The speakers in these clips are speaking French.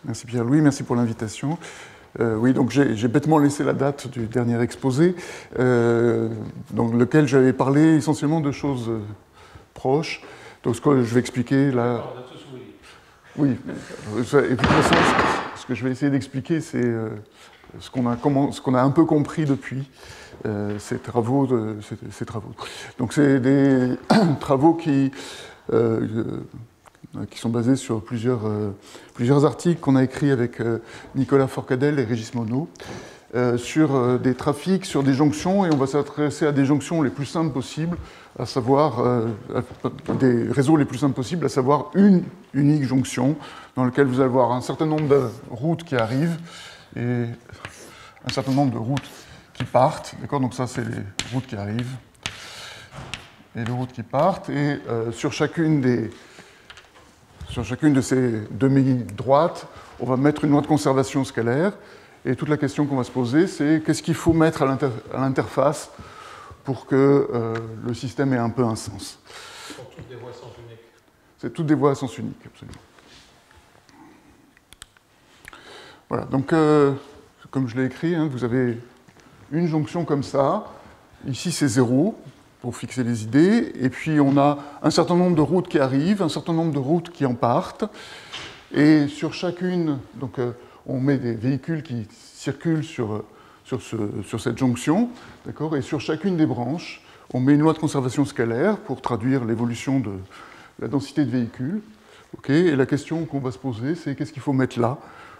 Merci Pierre-Louis, merci pour l'invitation. Oui, donc j'ai bêtement laissé la date du dernier exposé, dans lequel j'avais parlé essentiellement de choses proches. Donc ce que je vais expliquer là... Oui, et puis de toute façon, ce que je vais essayer d'expliquer, c'est ce qu'on a un peu compris depuis ces travaux. Donc c'est des travaux qui sont basés sur plusieurs articles qu'on a écrits avec Nicolas Forcadell et Régis Monod, sur des trafics, sur des jonctions, et on va s'intéresser à des jonctions les plus simples possibles, à savoir des réseaux les plus simples possibles, à savoir une unique jonction dans laquelle vous allez avoir un certain nombre de routes qui arrivent et un certain nombre de routes qui partent. D'accord ? Donc ça, c'est les routes qui arrivent et les routes qui partent. Et sur chacune de ces demi-droites, on va mettre une loi de conservation scalaire. Et toute la question qu'on va se poser, c'est qu'est-ce qu'il faut mettre à l'interface pour que le système ait un peu un sens. Ce sont toutes des voies à sens unique. C'est toutes des voies à sens unique, absolument. Voilà, donc comme je l'ai écrit, hein, vous avez une jonction comme ça. Ici, c'est 0 pour fixer les idées. Et puis, on a un certain nombre de routes qui arrivent, un certain nombre de routes qui en partent. Et sur chacune, donc, on met des véhicules qui circulent sur cette jonction, d'accord ? Et sur chacune des branches, on met une loi de conservation scalaire pour traduire l'évolution de la densité de véhicules. Okay ? Et la question qu'on va se poser, c'est qu'est-ce qu'il faut mettre là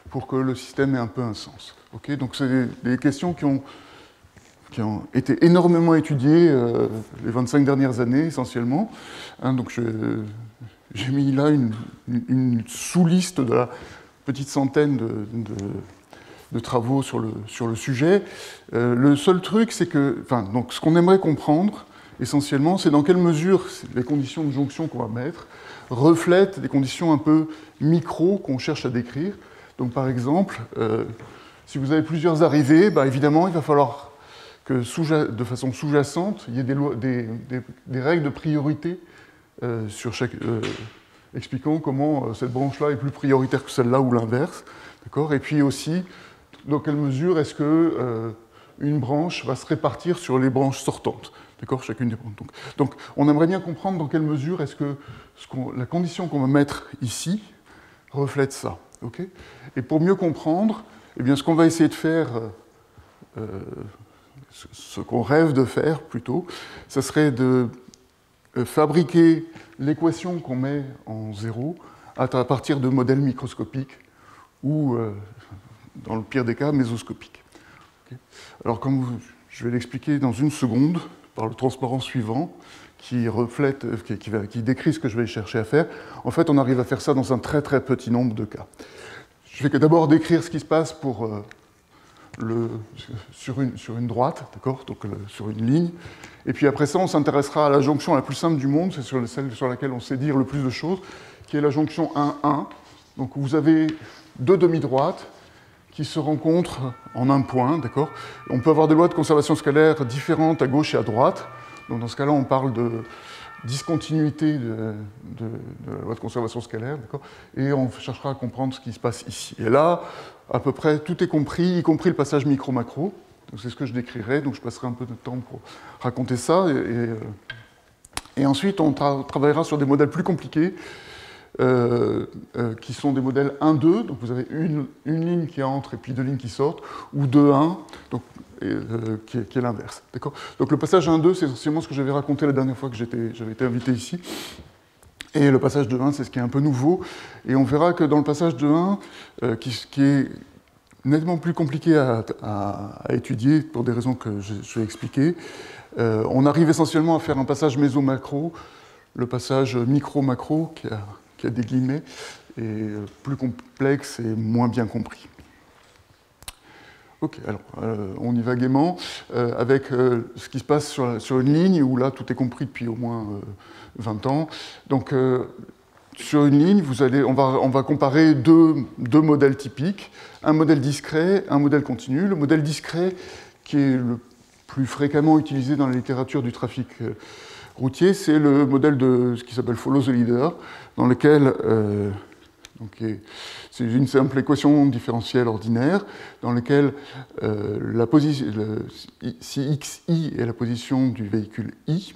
pour que le système ait un peu un sens. Okay ? Donc c'est des questions qui ont été énormément étudiées les 25 dernières années, essentiellement. Hein, donc j'ai mis là une sous-liste de la petite centaine de travaux sur le sujet. Le seul truc, c'est que, donc ce qu'on aimerait comprendre, essentiellement, c'est dans quelle mesure les conditions de jonction qu'on va mettre reflètent des conditions un peu micro qu'on cherche à décrire. Donc par exemple, si vous avez plusieurs arrivées, évidemment, il va falloir que de façon sous-jacente, il y ait des règles de priorité sur chaque... expliquant comment cette branche-là est plus prioritaire que celle-là ou l'inverse. Et puis aussi, dans quelle mesure est-ce qu'une branche va se répartir sur les branches sortantes. Chacune des branches. Donc on aimerait bien comprendre dans quelle mesure est-ce que la condition qu'on va mettre ici reflète ça. Okay ? Et pour mieux comprendre, eh bien, ce qu'on va essayer de faire, ce qu'on rêve de faire plutôt, ce serait de fabriquer l'équation qu'on met en 0 à partir de modèles microscopiques ou, dans le pire des cas, mésoscopiques. Okay ? Alors, je vais l'expliquer dans une seconde, par le transparent suivant, qui décrit ce que je vais chercher à faire. En fait, on arrive à faire ça dans un très très petit nombre de cas. Je vais d'abord décrire ce qui se passe sur une droite, donc sur une ligne. Et puis après ça, on s'intéressera à la jonction la plus simple du monde, c'est celle sur laquelle on sait dire le plus de choses, qui est la jonction 1,1. Donc vous avez deux demi-droites qui se rencontrent en un point, d'accord ? On peut avoir des lois de conservation scalaire différentes à gauche et à droite. Donc dans ce cas-là, on parle de discontinuité de la loi de conservation scalaire, d'accord ? Et on cherchera à comprendre ce qui se passe ici. Et là, à peu près tout est compris, y compris le passage micro-macro. C'est ce que je décrirai, donc je passerai un peu de temps pour raconter ça. Et ensuite, on travaillera sur des modèles plus compliqués, qui sont des modèles 1-2, donc vous avez une ligne qui entre et puis deux lignes qui sortent, ou 2-1, donc, qui est l'inverse. Donc le passage 1-2, c'est essentiellement ce que j'avais raconté la dernière fois que j'avais été invité ici. Et le passage 2-1, c'est ce qui est un peu nouveau. Et on verra que dans le passage 2-1, qui est nettement plus compliqué à étudier pour des raisons que je vais expliquer, on arrive essentiellement à faire un passage méso-macro, le passage micro-macro, qui a des guillemets, est plus complexe et moins bien compris. Ok, alors on y va gaiement, avec ce qui se passe sur une ligne, où là tout est compris depuis au moins 20 ans. Donc sur une ligne, on va comparer deux modèles typiques, un modèle discret, un modèle continu. Le modèle discret, qui est le plus fréquemment utilisé dans la littérature du trafic routier, c'est le modèle de ce qui s'appelle Follow the Leader, dans lequel C'est une simple équation différentielle ordinaire dans laquelle si xi est la position du véhicule i,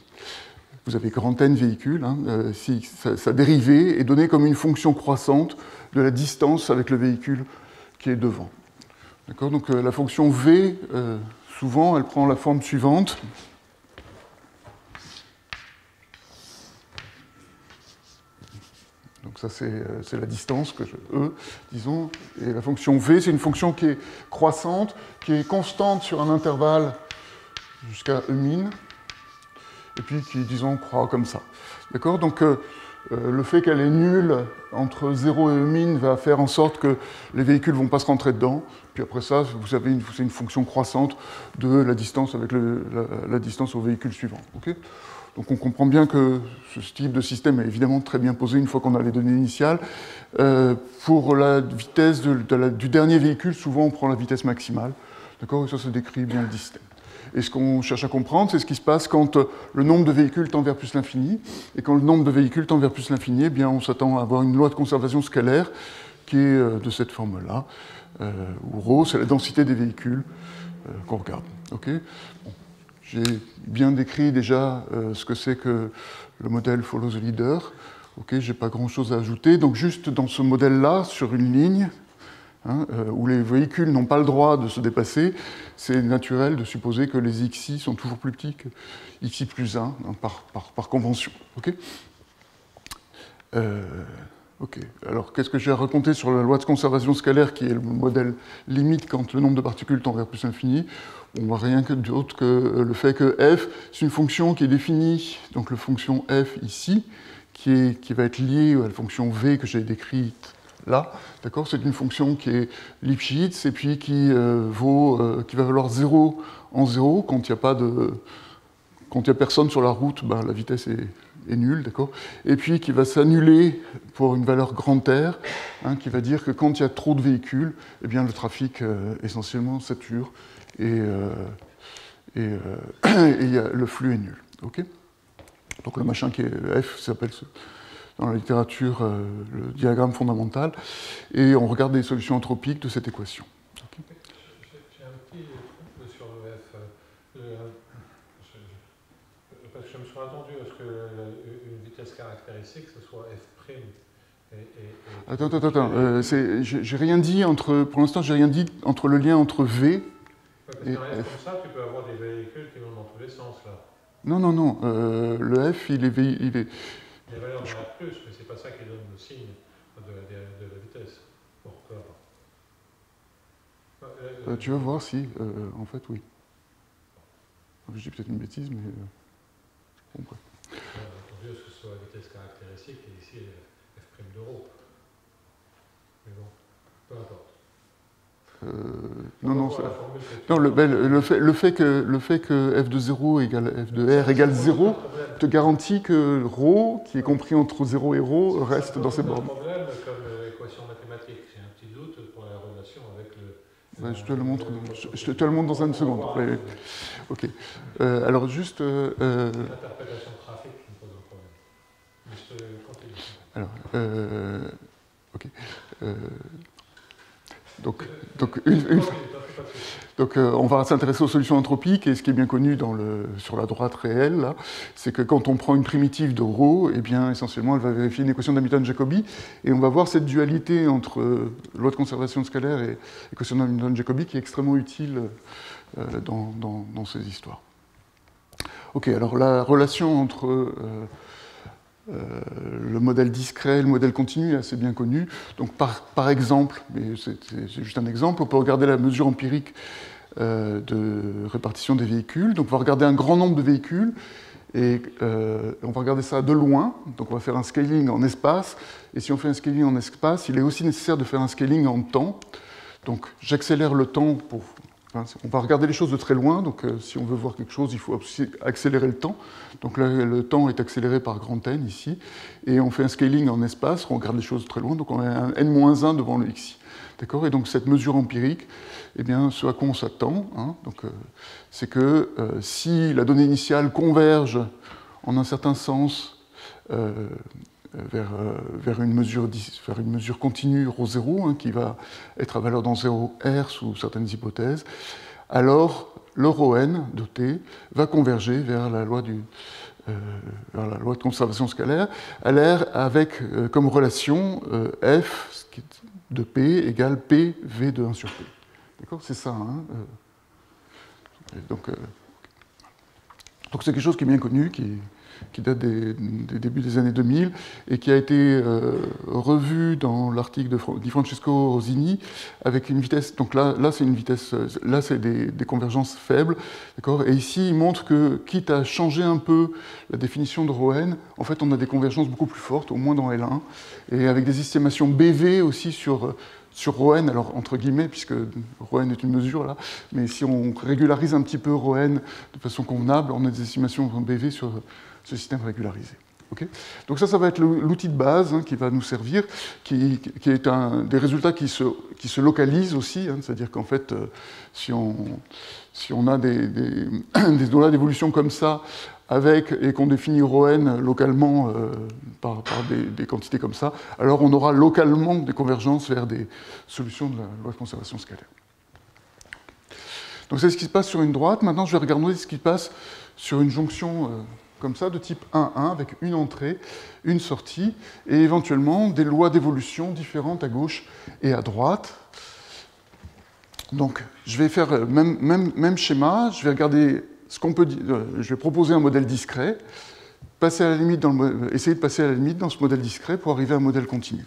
vous avez grand N véhicules, hein, si sa dérivée est donnée comme une fonction croissante de la distance avec le véhicule qui est devant. D'accord ? Donc la fonction v, souvent, elle prend la forme suivante. Donc ça, c'est la distance que E, disons. Et la fonction v, c'est une fonction qui est croissante, qui est constante sur un intervalle jusqu'à E min, et puis qui, disons, croît comme ça. D'accord ? Donc le fait qu'elle est nulle entre 0 et E min va faire en sorte que les véhicules ne vont pas se rentrer dedans. Puis après ça, vous avez une fonction croissante de la distance avec la distance au véhicule suivant. Okay ? Donc on comprend bien que ce type de système est évidemment très bien posé une fois qu'on a les données initiales. Pour la vitesse du dernier véhicule, souvent on prend la vitesse maximale. D'accord ? Et ça décrit bien le système. Et ce qu'on cherche à comprendre, c'est ce qui se passe quand le nombre de véhicules tend vers plus l'infini. Et quand le nombre de véhicules tend vers plus l'infini, eh bien on s'attend à avoir une loi de conservation scalaire qui est de cette forme-là, où ρ, c'est la densité des véhicules qu'on regarde. Okay ? Bon. J'ai bien décrit déjà ce que c'est que le modèle Follow the Leader. Okay, je n'ai pas grand-chose à ajouter. Donc juste dans ce modèle-là, sur une ligne, hein, où les véhicules n'ont pas le droit de se dépasser, c'est naturel de supposer que les xi sont toujours plus petits que xi plus 1, hein, par convention. Okay, ok. Alors qu'est-ce que j'ai à raconter sur la loi de conservation scalaire, qui est le modèle limite quand le nombre de particules tend vers plus l'infini? On voit rien d'autre que le fait que f, c'est une fonction qui est définie, donc la fonction f ici, qui va être liée à la fonction v que j'ai décrite là. D'accord ? C'est une fonction qui est Lipschitz et puis qui va valoir 0 en 0 quand il n'y a pas de... Quand il n'y a personne sur la route, ben, la vitesse est nulle, d'accord ? Et puis qui va s'annuler pour une valeur grand R, hein, qui va dire que quand il y a trop de véhicules, eh bien, le trafic essentiellement sature et le flux est nul. Okay ? Donc le machin qui est F s'appelle dans la littérature le diagramme fondamental, et on regarde des solutions anthropiques de cette équation. Okay ? J'ai un petit truc sur le F. Parce que je me suis attendu à ce qu'une vitesse caractéristique, ce soit f'. Attends. J'ai rien dit pour l'instant, j'ai rien dit entre le lien entre V parce qu'un F comme ça, tu peux avoir des véhicules qui vont dans tous les sens, là. Non. Le F, il est... Il y a valeur dans R+, mais c'est pas ça qui donne le signe de la vitesse. Bon, peu importe. Tu vas voir si, en fait, oui. Je dis peut-être une bêtise, mais... Bon, bref. On veut que ce soit la vitesse caractéristique, et ici, f' de ρ. Mais bon, peu importe. Le fait que f de 0 égale f de r égale 0 te garantit que ρ, qui est compris entre 0 et ρ, reste dans ces bornes. C'est un problème comme l'équation mathématique. J'ai un petit doute pour la relation avec le... je te le montre dans une seconde. Ok. Alors juste... L'interprétation de trafic qui me pose un problème. Mais je te continue. Alors, ok. Donc, on va s'intéresser aux solutions anthropiques, et ce qui est bien connu sur la droite réelle, c'est que quand on prend une primitive de ρ, eh bien, essentiellement, elle va vérifier une équation d'Hamilton-Jacobi, et on va voir cette dualité entre loi de conservation scalaire et équation d'Hamilton-Jacobi qui est extrêmement utile dans ces histoires. Ok, alors la relation entre le modèle discret et le modèle continu est assez bien connu. Donc par exemple, mais c'est juste un exemple, on peut regarder la mesure empirique de répartition des véhicules. Donc on va regarder un grand nombre de véhicules et on va regarder ça de loin. Donc on va faire un scaling en espace. Et si on fait un scaling en espace, il est aussi nécessaire de faire un scaling en temps. Donc j'accélère le temps pour... On va regarder les choses de très loin, donc si on veut voir quelque chose, il faut aussi accélérer le temps. Donc là, le temps est accéléré par grand N ici, et on fait un scaling en espace, on regarde les choses de très loin, donc on a un N-1 devant le xi. D'accord ? Et donc cette mesure empirique, eh bien, ce à quoi on s'attend, hein, c'est que si la donnée initiale converge en un certain sens vers une mesure continue ρ0, hein, qui va être à valeur dans 0R sous certaines hypothèses, alors le ρn de t va converger vers la loi de conservation scalaire, LR avec comme relation f de P égale P V de 1 sur P. D'accord? C'est ça. Hein, donc c'est quelque chose qui est bien connu, qui date des débuts des années 2000 et qui a été revu dans l'article Di Francesco Rosini avec une vitesse. Donc là c'est une vitesse, là c'est des convergences faibles, d'accord. Et ici il montre que quitte à changer un peu la définition de ρn, en fait on a des convergences beaucoup plus fortes, au moins dans L1, et avec des estimations BV aussi sur ρn, alors entre guillemets, puisque ρn est une mesure là, mais si on régularise un petit peu ρn de façon convenable, on a des estimations BV sur ce système régularisé. Okay, donc ça va être l'outil de base, hein, qui va nous servir, qui est des résultats qui se localisent aussi, hein, c'est-à-dire qu'en fait, si on a des dollars d'évolution comme ça, et qu'on définit ρn localement par des quantités comme ça, alors on aura localement des convergences vers des solutions de la loi de conservation scalaire. Donc c'est ce qui se passe sur une droite. Maintenant, je vais regarder ce qui se passe sur une jonction comme ça, de type 1,1, avec une entrée, une sortie, et éventuellement des lois d'évolution différentes à gauche et à droite. Donc, je vais faire même schéma, je vais regarder ce qu'on peut dire, je vais proposer un modèle discret, essayer de passer à la limite dans ce modèle discret pour arriver à un modèle continu.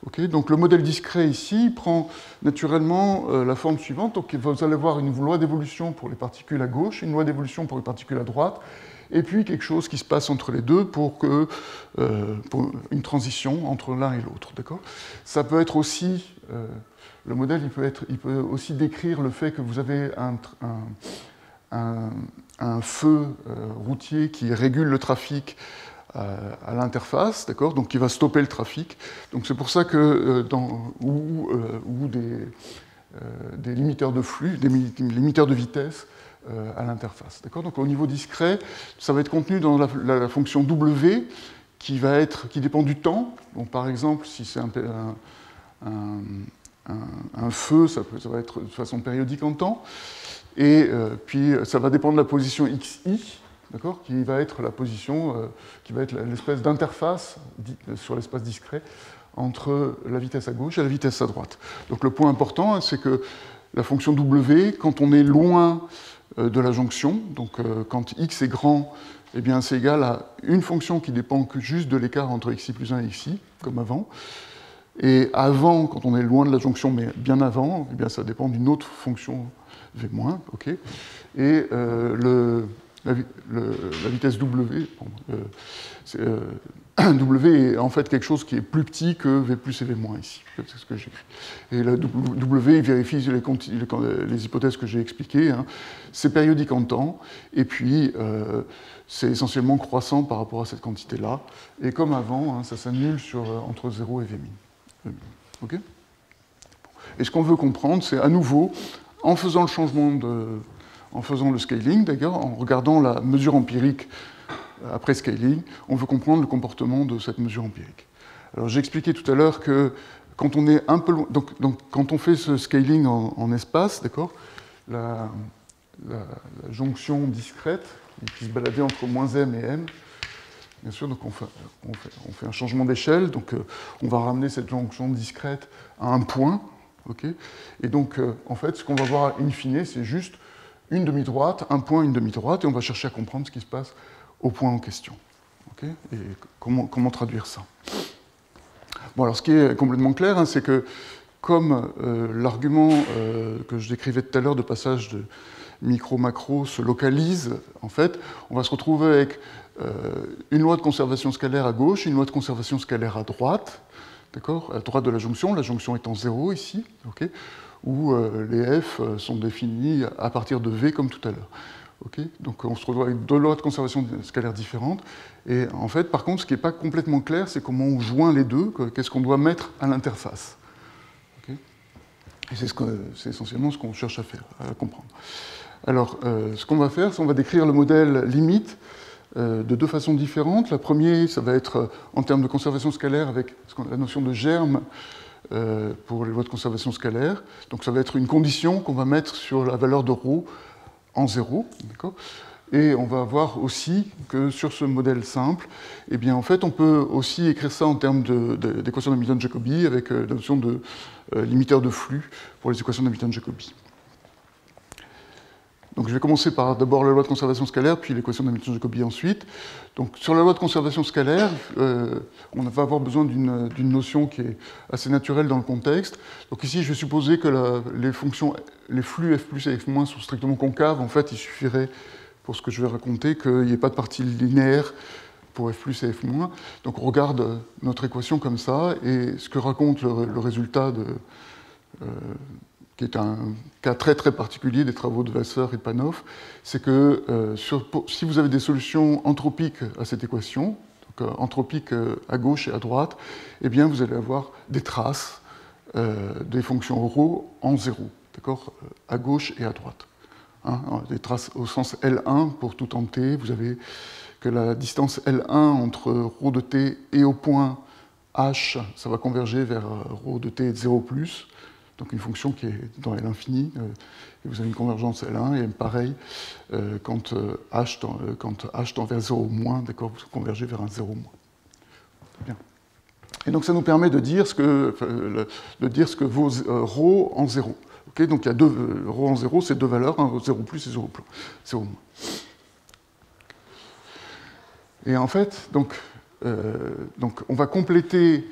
Okay, donc le modèle discret ici prend naturellement la forme suivante. Donc vous allez voir une loi d'évolution pour les particules à gauche, une loi d'évolution pour les particules à droite, et puis quelque chose qui se passe entre les deux pour une transition entre l'un et l'autre. Ça peut être aussi, le modèle il peut aussi décrire le fait que vous avez un feu routier qui régule le trafic à l'interface, d'accord, donc qui va stopper le trafic. Donc c'est pour ça que ou des limiteurs de flux, des limiteurs de vitesse à l'interface, d'accord. Donc au niveau discret, ça va être contenu dans la fonction W qui dépend du temps. Donc par exemple, si c'est un feu, ça va être de façon périodique en temps, et puis ça va dépendre de la position xi. D'accord, qui va être la position, qui va être l'espèce d'interface sur l'espace discret entre la vitesse à gauche et la vitesse à droite. Donc le point important, c'est que la fonction W, quand on est loin de la jonction, donc quand x est grand, eh bien c'est égal à une fonction qui dépend que juste de l'écart entre xi plus 1 et xi, comme avant. Et avant, quand on est loin de la jonction, mais bien avant, eh bien ça dépend d'une autre fonction v-, ok. Et la vitesse W, W est en fait quelque chose qui est plus petit que V plus et V- ici. C'est ce que j'écris. Et la W il vérifie les hypothèses que j'ai expliquées. Hein. C'est périodique en temps, et puis c'est essentiellement croissant par rapport à cette quantité-là. Et comme avant, hein, ça s'annule entre 0 et V-. Okay, et ce qu'on veut comprendre, c'est à nouveau, en faisant le scaling, d'ailleurs, en regardant la mesure empirique après scaling, on veut comprendre le comportement de cette mesure empirique. Alors j'ai expliqué tout à l'heure que quand on est un peu loin, donc quand on fait ce scaling en espace, d'accord, la jonction discrète qui se baladait entre -m et m, bien sûr, donc on fait un changement d'échelle, donc on va ramener cette jonction discrète à un point, ok, et donc en fait ce qu'on va voir in fine, c'est juste une demi-droite, un point, une demi-droite, et on va chercher à comprendre ce qui se passe au point en question. Okay, et comment traduire ça? Bon, alors ce qui est complètement clair, hein, c'est que comme l'argument que je décrivais tout à l'heure de passage de micro-macro se localise, en fait, on va se retrouver avec une loi de conservation scalaire à gauche, une loi de conservation scalaire à droite, d'accord, à droite de la jonction étant 0 ici, okay, où les f sont définis à partir de v comme tout à l'heure. Okay, donc on se retrouve avec deux lois de conservation scalaire différentes. Et en fait, par contre, ce qui n'est pas complètement clair, c'est comment on joint les deux, qu'est-ce qu'on doit mettre à l'interface. Okay, et c'est essentiellement ce qu'on cherche à faire, à comprendre. Alors, ce qu'on va faire, c'est qu'on va décrire le modèle limite de deux façons différentes. La première, ça va être en termes de conservation scalaire avec la notion de germe pour les lois de conservation scalaire. Donc ça va être une condition qu'on va mettre sur la valeur de ρ en 0. Et on va voir aussi que sur ce modèle simple, eh bien, en fait, on peut aussi écrire ça en termes d'équation d'Hamilton-Jacobi avec la notion de limiteur de flux pour les équations d'Hamilton-Jacobi. Donc je vais commencer par d'abord la loi de conservation scalaire, puis l'équation d'Hamilton-Jacobi ensuite. Donc sur la loi de conservation scalaire, on va avoir besoin d'une notion qui est assez naturelle dans le contexte. Donc ici, je vais supposer que les flux f plus et f moins sont strictement concaves. En fait, il suffirait, pour ce que je vais raconter, qu'il n'y ait pas de partie linéaire pour f plus et f moins. Donc on regarde notre équation comme ça, et ce que raconte le résultat qui est un cas très très particulier des travaux de Vasseur et de Panoff, c'est que si vous avez des solutions anthropiques à cette équation, donc anthropiques à gauche et à droite, eh bien vous allez avoir des traces des fonctions ρ en 0, d'accord, à gauche et à droite. Hein, des traces au sens L1 pour tout en t, vous avez que la distance L1 entre ρ de t et au point h, ça va converger vers ρ de t de 0+, donc une fonction qui est dans L infini, et vous avez une convergence L1, et pareil, quand h tend vers 0-, d'accord, vous convergez vers un 0-. Bien. Et donc ça nous permet de dire ce que vaut ρ en 0. Okay, donc il y a ρ en 0, c'est deux valeurs, 0+ et 0-. Et en fait, donc on va compléter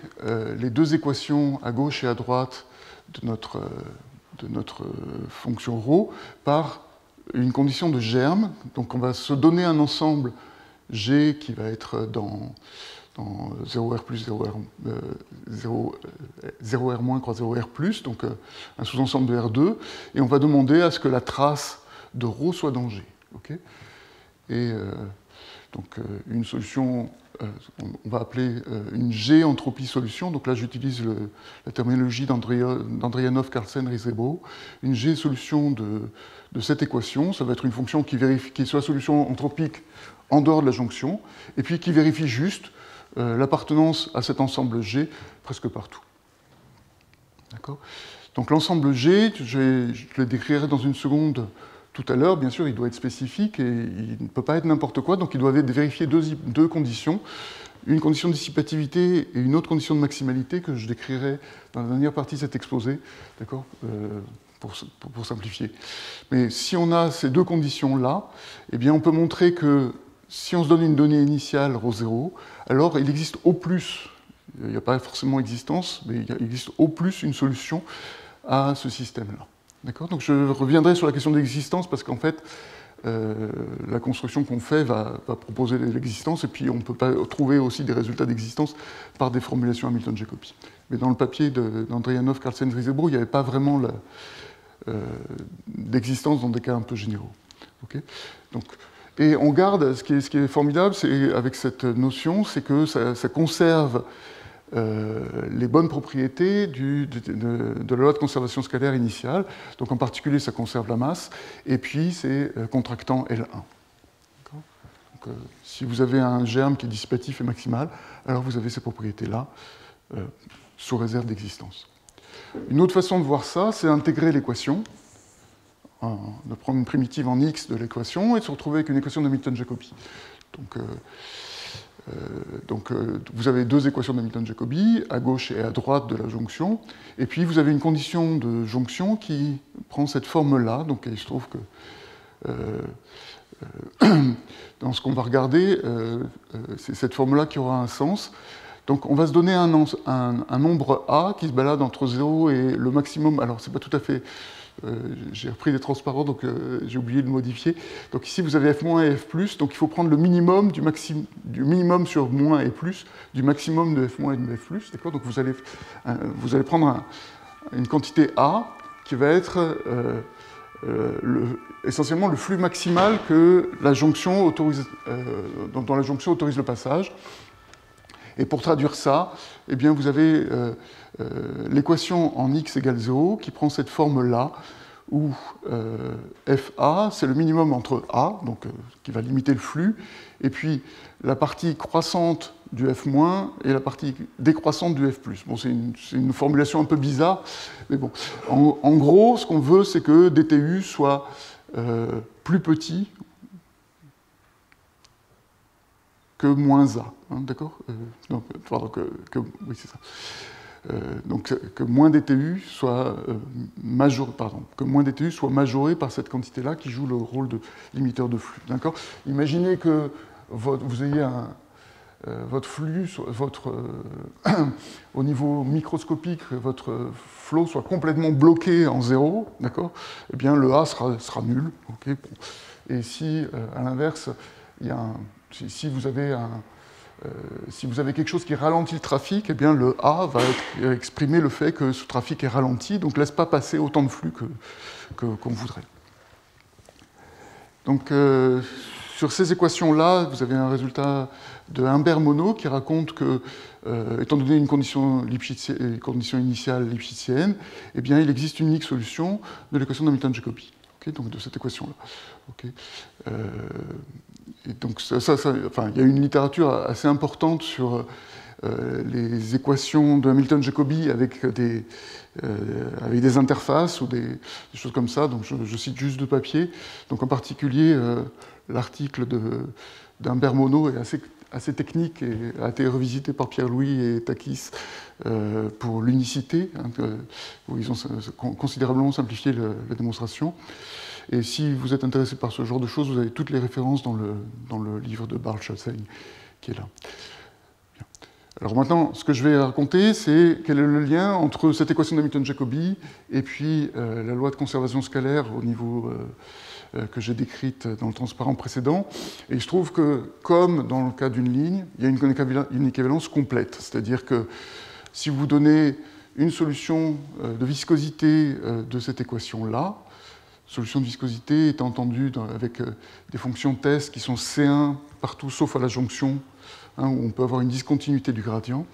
les deux équations à gauche et à droite de notre fonction ρ par une condition de germe. Donc on va se donner un ensemble G qui va être dans 0R+, 0R- croix 0R+, donc un sous-ensemble de R2, et on va demander à ce que la trace de ρ soit dans G. Okay, et donc une solution, on va appeler une G entropie solution, donc là j'utilise la terminologie d'Andrianov, Carlsen, Risebo. Une G solution de cette équation, ça va être une fonction qui soit solution entropique en dehors de la jonction, et puis qui vérifie juste l'appartenance à cet ensemble G presque partout. D'accord ? Donc l'ensemble G, je le décrirai dans une seconde tout à l'heure, bien sûr, il doit être spécifique et il ne peut pas être n'importe quoi, donc il doit vérifier deux conditions, une condition de dissipativité et une autre condition de maximalité que je décrirai dans la dernière partie de cet exposé, d'accord, pour simplifier. Mais si on a ces deux conditions-là, eh bien on peut montrer que si on se donne une donnée initiale ρ0, alors il existe au plus, il n'y a pas forcément existence, mais il existe au plus une solution à ce système-là. D'accord ? Donc je reviendrai sur la question de l'existence parce qu'en fait, la construction qu'on fait va proposer l'existence et puis on peut pas trouver aussi des résultats d'existence par des formulations Hamilton-Jacobi. Mais dans le papier d'Andrianov, Carlsen, Risebro, il n'y avait pas vraiment d'existence dans des cas un peu généraux. Okay ? Donc, et on garde, ce qui est formidable avec cette notion, c'est que ça conserve les bonnes propriétés de la loi de conservation scalaire initiale. Donc en particulier, ça conserve la masse, et puis c'est contractant L1. Donc, si vous avez un germe qui est dissipatif et maximal, alors vous avez ces propriétés-là, sous réserve d'existence. Une autre façon de voir ça, c'est intégrer l'équation, de prendre une primitive en x de l'équation et de se retrouver avec une équation d'Hamilton-Jacobi. Donc, vous avez deux équations d'Hamilton-Jacobi, à gauche et à droite de la jonction, et puis vous avez une condition de jonction qui prend cette forme-là. Donc il se trouve que dans ce qu'on va regarder, c'est cette forme-là qui aura un sens. Donc on va se donner un nombre A qui se balade entre 0 et le maximum. Alors c'est pas tout à fait... j'ai repris des transparents, donc j'ai oublié de modifier. Donc ici, vous avez f- et f+, donc il faut prendre le minimum du minimum sur moins et plus, du maximum de f- et de f+, d'accord ? Donc vous allez prendre une quantité A qui va être essentiellement le flux maximal que la jonction autorise, dont la jonction autorise le passage. Et pour traduire ça, eh bien, vous avez l'équation en x égale 0 qui prend cette forme-là où FA, c'est le minimum entre A, donc, qui va limiter le flux, et puis la partie croissante du F- et la partie décroissante du F+. Bon, c'est une formulation un peu bizarre, mais bon. En gros, ce qu'on veut, c'est que DTU soit plus petit que moins A, hein, d'accord oui, c'est ça. Donc que moins DTU soit majoré par cette quantité-là qui joue le rôle de limiteur de flux. D'accord ? Imaginez que vous ayez votre flux, au niveau microscopique, votre flot soit complètement bloqué en zéro, d'accord ? Eh bien, le A sera nul. Okay, bon. Et si, à l'inverse, si vous avez quelque chose qui ralentit le trafic, eh bien le A va exprimer le fait que ce trafic est ralenti, donc ne laisse pas passer autant de flux qu'on voudrait. Donc, sur ces équations-là, vous avez un résultat de Humbert-Monod qui raconte que, étant donné une condition initiale lipschitzienne, eh bien, il existe une unique solution de l'équation d'Hamilton-Jacobi, okay, donc de cette équation-là. Okay. Et donc, il y a une littérature assez importante sur les équations de Hamilton-Jacobi avec des interfaces ou des choses comme ça. Donc, je cite juste deux papiers. Donc, en particulier, l'article d'Humbert-Monod est assez technique et a été revisité par Pierre-Louis et Takis pour l'unicité, hein, où ils ont considérablement simplifié la démonstration. Et si vous êtes intéressé par ce genre de choses, vous avez toutes les références dans le livre de Barl Scholzheim qui est là. Bien. Alors maintenant, ce que je vais raconter, c'est quel est le lien entre cette équation d'Hamilton-Jacobi et puis la loi de conservation scalaire au niveau que j'ai décrite dans le transparent précédent. Et il se trouve que, comme dans le cas d'une ligne, il y a une équivalence complète. C'est-à-dire que si vous donnez une solution de viscosité de cette équation-là, solution de viscosité est entendue avec des fonctions test qui sont C1 partout sauf à la jonction, hein, où on peut avoir une discontinuité du gradient.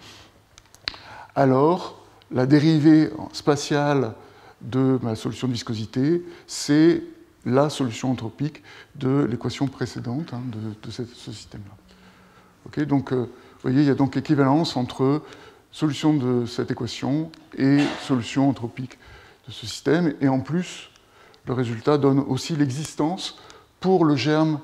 Alors, la dérivée spatiale de ma solution de viscosité, c'est la solution entropique de l'équation précédente, hein, de ce système-là. Okay, donc, vous voyez, il y a donc équivalence entre solution de cette équation et solution entropique de ce système, et en plus, le résultat donne aussi l'existence pour le germe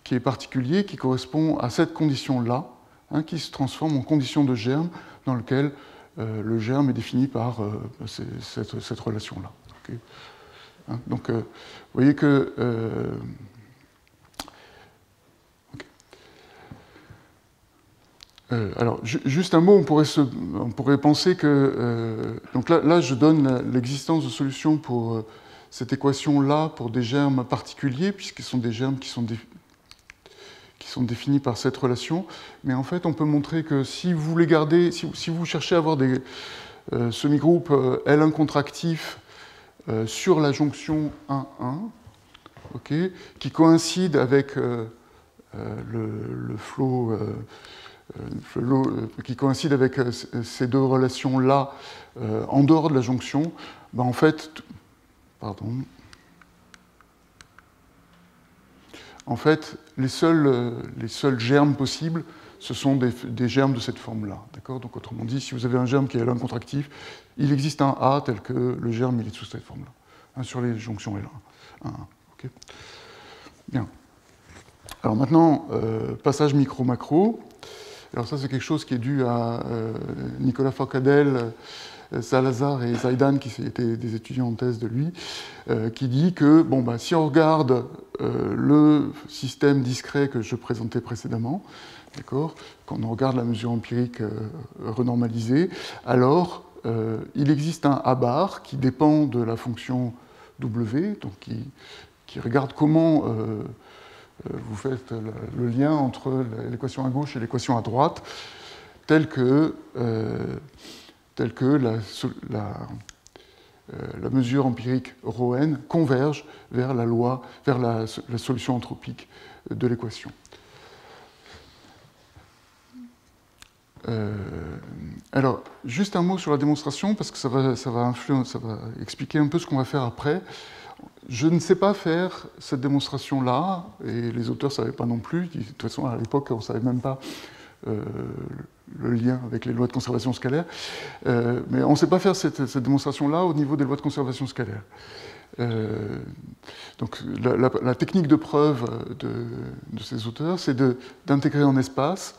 qui est particulier, qui correspond à cette condition-là, hein, qui se transforme en condition de germe dans lequel le germe est défini par cette relation-là. Okay. Hein, donc, vous voyez que... alors, juste un mot, on pourrait penser que... donc là, je donne l'existence de solutions pour cette équation-là pour des germes particuliers, puisqu'ils sont des germes qui sont définis par cette relation. Mais en fait, on peut montrer que si vous voulez garder, si vous cherchez à avoir des semi-groupes L1 contractifs sur la jonction 1,1, okay, qui coïncident avec le flot... qui coïncide avec ces deux relations-là en dehors de la jonction, ben en fait, les seuls germes possibles, ce sont des germes de cette forme-là. Donc, autrement dit, si vous avez un germe qui est L1 contractif, il existe un A tel que le germe il est sous cette forme-là, hein, sur les jonctions L1. Okay. Bien. Alors maintenant, passage micro-macro. Alors ça, c'est quelque chose qui est dû à Nicolas Forcadell, Salazar et Zaidan, qui étaient des étudiants en thèse de lui, qui dit que bon, bah, si on regarde le système discret que je présentais précédemment, quand on regarde la mesure empirique renormalisée, alors il existe un A bar qui dépend de la fonction W, donc qui regarde comment vous faites le lien entre l'équation à gauche et l'équation à droite, tel que la mesure empirique ρn converge vers la solution entropique de l'équation. Alors, juste un mot sur la démonstration, parce que ça va expliquer un peu ce qu'on va faire après. Je ne sais pas faire cette démonstration-là, et les auteurs ne savaient pas non plus. De toute façon, à l'époque, on ne savait même pas le lien avec les lois de conservation scalaire. Mais on ne sait pas faire cette démonstration-là au niveau des lois de conservation scalaire. Donc, la technique de preuve de ces auteurs, c'est d'intégrer en espace,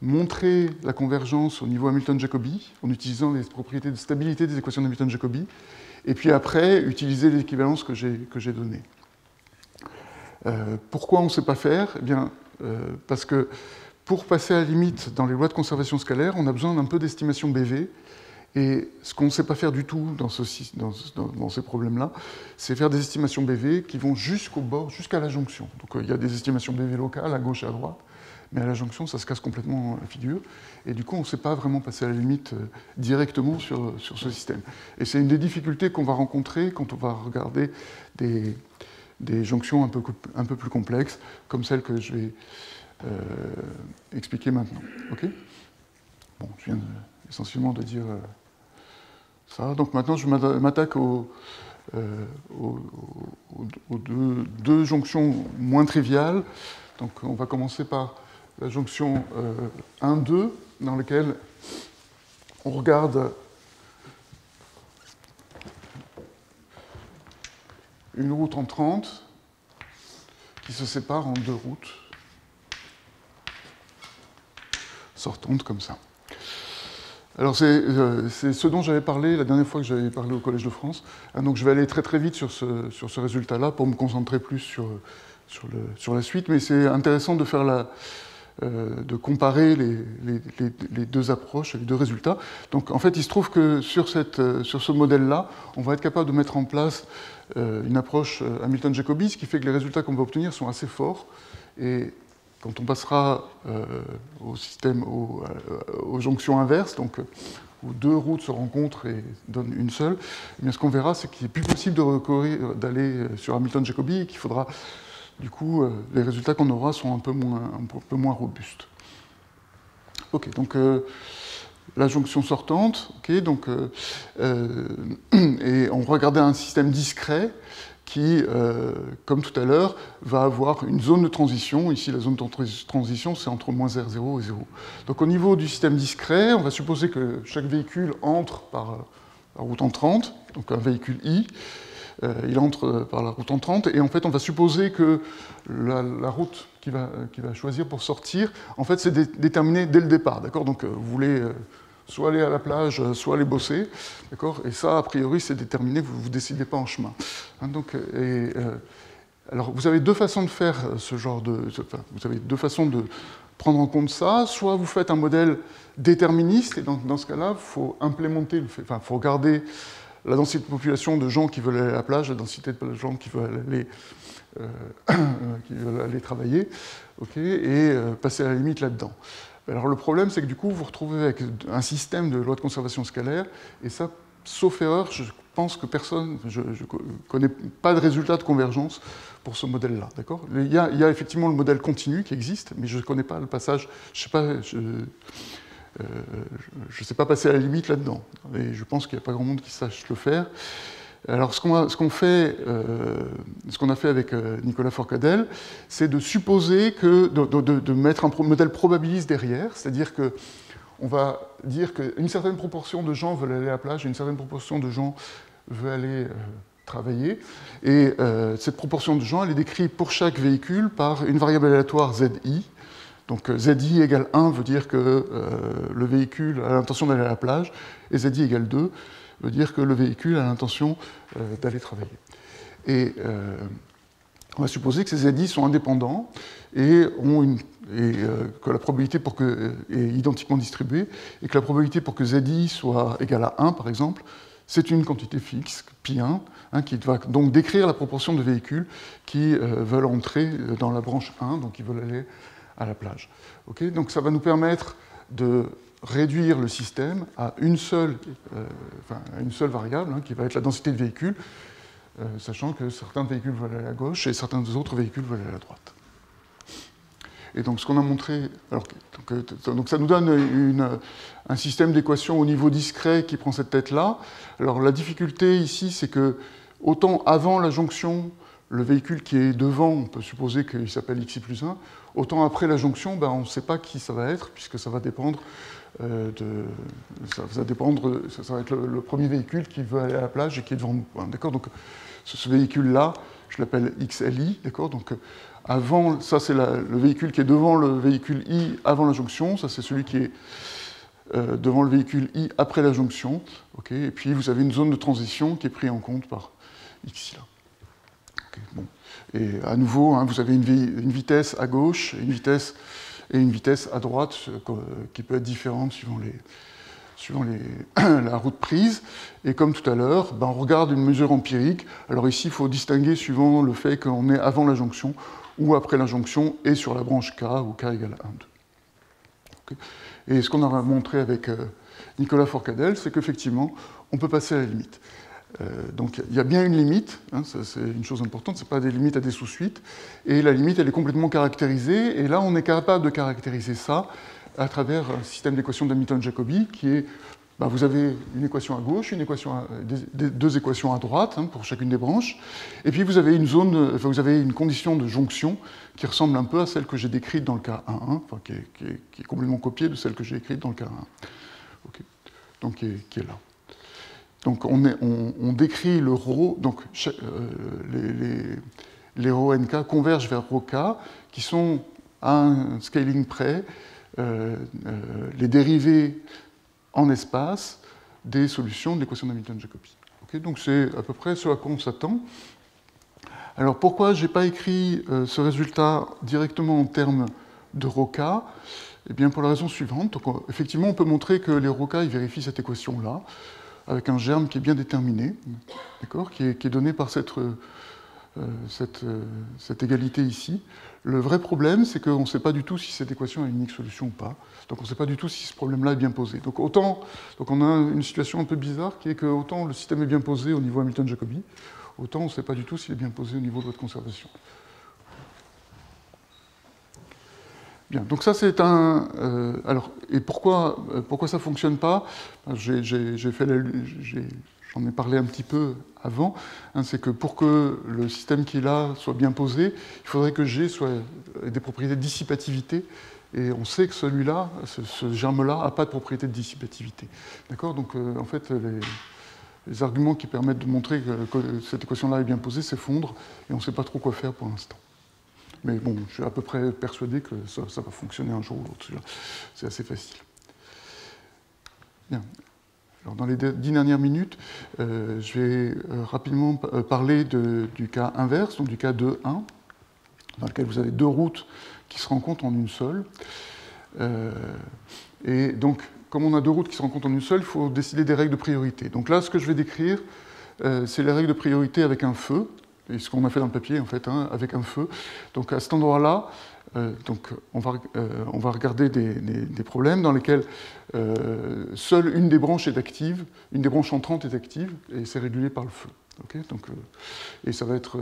montrer la convergence au niveau Hamilton-Jacobi en utilisant les propriétés de stabilité des équations d'Hamilton-Jacobi, et puis après, utiliser l'équivalence que j'ai donnée. Pourquoi on ne sait pas faire? Eh bien, parce que pour passer à la limite dans les lois de conservation scalaire, on a besoin d'un peu d'estimation BV, et ce qu'on ne sait pas faire du tout dans ces problèmes-là, c'est faire des estimations BV qui vont jusqu'au bord, jusqu'à la jonction. Donc il y a des estimations BV locales à gauche et à droite, mais à la jonction, ça se casse complètement la figure. Et du coup, on ne sait pas vraiment passer à la limite directement sur ce système. Et c'est une des difficultés qu'on va rencontrer quand on va regarder des jonctions un peu plus complexes, comme celle que je vais expliquer maintenant. OK ? Bon, je viens essentiellement de dire ça. Donc maintenant, je m'attaque aux deux jonctions moins triviales. Donc on va commencer par la jonction 1,2, dans laquelle on regarde une route en 30 qui se sépare en deux routes sortantes comme ça. Alors c'est ce dont j'avais parlé la dernière fois que j'avais parlé au Collège de France. Donc je vais aller très très vite sur ce résultat-là pour me concentrer plus sur la suite, mais c'est intéressant de faire de comparer les deux approches, les deux résultats. Donc en fait, il se trouve que sur ce modèle-là, on va être capable de mettre en place une approche Hamilton-Jacobi, ce qui fait que les résultats qu'on va obtenir sont assez forts. Et quand on passera au système, aux jonctions inverses, donc où deux routes se rencontrent et donnent une seule, eh bien, ce qu'on verra, c'est qu'il n'est plus possible d'aller sur Hamilton-Jacobi et qu'il faudra, du coup, les résultats qu'on aura sont un peu moins robustes. OK, donc la jonction sortante, OK, donc, et on va regarder un système discret qui, comme tout à l'heure, va avoir une zone de transition. Ici, la zone de transition, c'est entre moins R0 et 0. Donc au niveau du système discret, on va supposer que chaque véhicule entre par la route en 30, donc un véhicule I, il entre par la route en 30, et en fait, on va supposer que la route qu'il va choisir pour sortir, en fait, c'est déterminé dès le départ, d'accord? Donc vous voulez soit aller à la plage, soit aller bosser, d'accord? Et ça, a priori, c'est déterminé, vous ne vous décidez pas en chemin. Hein, donc, alors, vous avez deux façons de faire vous avez deux façons de prendre en compte ça. Soit vous faites un modèle déterministe, et dans ce cas-là, il faut implémenter, il faut regarder la densité de population de gens qui veulent aller à la plage, la densité de gens qui veulent aller travailler, okay, et passer à la limite là-dedans. Alors le problème, c'est que du coup, vous vous retrouvez avec un système de loi de conservation scalaire, et ça, sauf erreur, je pense que personne, je ne connais pas de résultat de convergence pour ce modèle-là, d'accord ? Il y a effectivement le modèle continu qui existe, mais je ne connais pas le passage, je ne sais pas passer à la limite là-dedans, et je pense qu'il n'y a pas grand monde qui sache le faire. Alors, ce qu'on a fait avec Nicolas Forcadell, c'est de supposer de mettre un modèle probabiliste derrière, c'est-à-dire qu'on va dire qu'une certaine proportion de gens veulent aller à la plage et une certaine proportion de gens veulent aller travailler. Et cette proportion de gens, elle est décrite pour chaque véhicule par une variable aléatoire ZI. Donc ZI égale 1 veut dire que le véhicule a l'intention d'aller à la plage, et ZI égale 2 veut dire que le véhicule a l'intention d'aller travailler. Et on va supposer que ces ZI sont indépendants et que la probabilité est identiquement distribuée, et que la probabilité pour que ZI soit égale à 1, par exemple, c'est une quantité fixe, pi1, qui va donc décrire la proportion de véhicules qui veulent entrer dans la branche 1, donc qui veulent aller à la plage. Okay, donc ça va nous permettre de réduire le système à une seule variable, qui va être la densité de véhicules, sachant que certains véhicules veulent aller à la gauche et certains autres véhicules veulent aller à la droite. Et donc ce qu'on a montré, alors, donc ça nous donne un système d'équations au niveau discret qui prend cette tête-là. Alors la difficulté ici, c'est que autant avant la jonction, le véhicule qui est devant, on peut supposer qu'il s'appelle xi plus 1, autant après la jonction, ben, on ne sait pas qui ça va être, puisque ça va dépendre ça va être le premier véhicule qui veut aller à la plage et qui est devant nous. D'accord ? Donc ce véhicule-là, je l'appelle XLI, d'accord ? Donc avant, ça c'est le véhicule qui est devant le véhicule I avant la jonction, ça c'est celui qui est devant le véhicule I après la jonction, okay, et puis vous avez une zone de transition qui est prise en compte par Xi là. Okay, bon. Et à nouveau, hein, vous avez une vitesse à gauche et une vitesse à droite qui peut être différente suivant la route prise. Et comme tout à l'heure, ben, on regarde une mesure empirique. Alors ici, il faut distinguer suivant le fait qu'on est avant la jonction ou après la jonction et sur la branche K où K égale 1, 2. Okay. Et ce qu'on a montré avec Nicolas Forcadell, c'est qu'effectivement, on peut passer à la limite. Donc il y a bien une limite, hein, c'est une chose importante, ce n'est pas des limites à des sous-suites, et la limite elle est complètement caractérisée, et là on est capable de caractériser ça à travers un système d'équations d'Hamilton-Jacobi qui est, ben, vous avez une équation à gauche, deux équations à droite hein, pour chacune des branches, et puis vous avez une condition de jonction qui ressemble un peu à celle que j'ai décrite dans le cas 1.1, enfin, qui est complètement copiée de celle que j'ai écrite dans le cas 1. Okay. Donc qui est là. Donc on décrit le ρ, donc les ρ nk convergent vers ρk, qui sont à un scaling près les dérivées en espace des solutions de l'équation d'Hamilton-Jacobi. Okay, donc c'est à peu près ce à quoi on s'attend. Alors pourquoi je n'ai pas écrit ce résultat directement en termes de ρk? Eh bien pour la raison suivante. Donc, effectivement, on peut montrer que les ρk ils vérifient cette équation-là, avec un germe qui est bien déterminé, qui est donné par cette égalité ici. Le vrai problème, c'est qu'on ne sait pas du tout si cette équation a une unique solution ou pas. Donc on ne sait pas du tout si ce problème-là est bien posé. Donc on a une situation un peu bizarre qui est que autant le système est bien posé au niveau Hamilton-Jacobi, autant on ne sait pas du tout s'il est bien posé au niveau de votre conservation. Bien, donc ça c'est un... alors, et pourquoi ça ne fonctionne pas? J'en ai parlé un petit peu avant, hein, c'est que pour que le système qui est là soit bien posé, il faudrait que G ait des propriétés de dissipativité, et on sait que celui-là, ce germe-là, n'a pas de propriété de dissipativité. D'accord? Donc en fait, les arguments qui permettent de montrer que cette équation-là est bien posée s'effondrent, et on ne sait pas trop quoi faire pour l'instant. Mais bon, je suis à peu près persuadé que ça va fonctionner un jour ou l'autre. C'est assez facile. Bien. Alors, dans les 10 dernières minutes, je vais rapidement parler du cas inverse, donc du cas 2.1, dans lequel vous avez deux routes qui se rencontrent en une seule. Et donc, comme on a deux routes qui se rencontrent en une seule, il faut décider des règles de priorité. Donc là, ce que je vais décrire, c'est les règles de priorité avec un feu. Et ce qu'on a fait dans le papier, en fait, hein, avec un feu. Donc à cet endroit-là, on va regarder des problèmes dans lesquels seule une des branches est active, une des branches entrantes est active, et c'est régulé par le feu. Okay, donc, et ça va être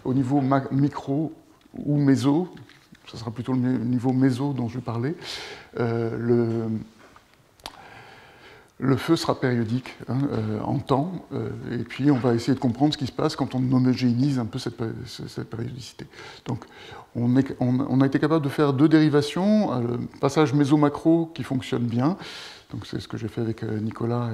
au niveau micro ou méso, ça sera plutôt le niveau méso dont je vais parler, le feu sera périodique hein, en temps, et puis on va essayer de comprendre ce qui se passe quand on homogénéise un peu cette périodicité. Donc on a été capable de faire deux dérivations, le passage méso-macro qui fonctionne bien, donc c'est ce que j'ai fait avec Nicolas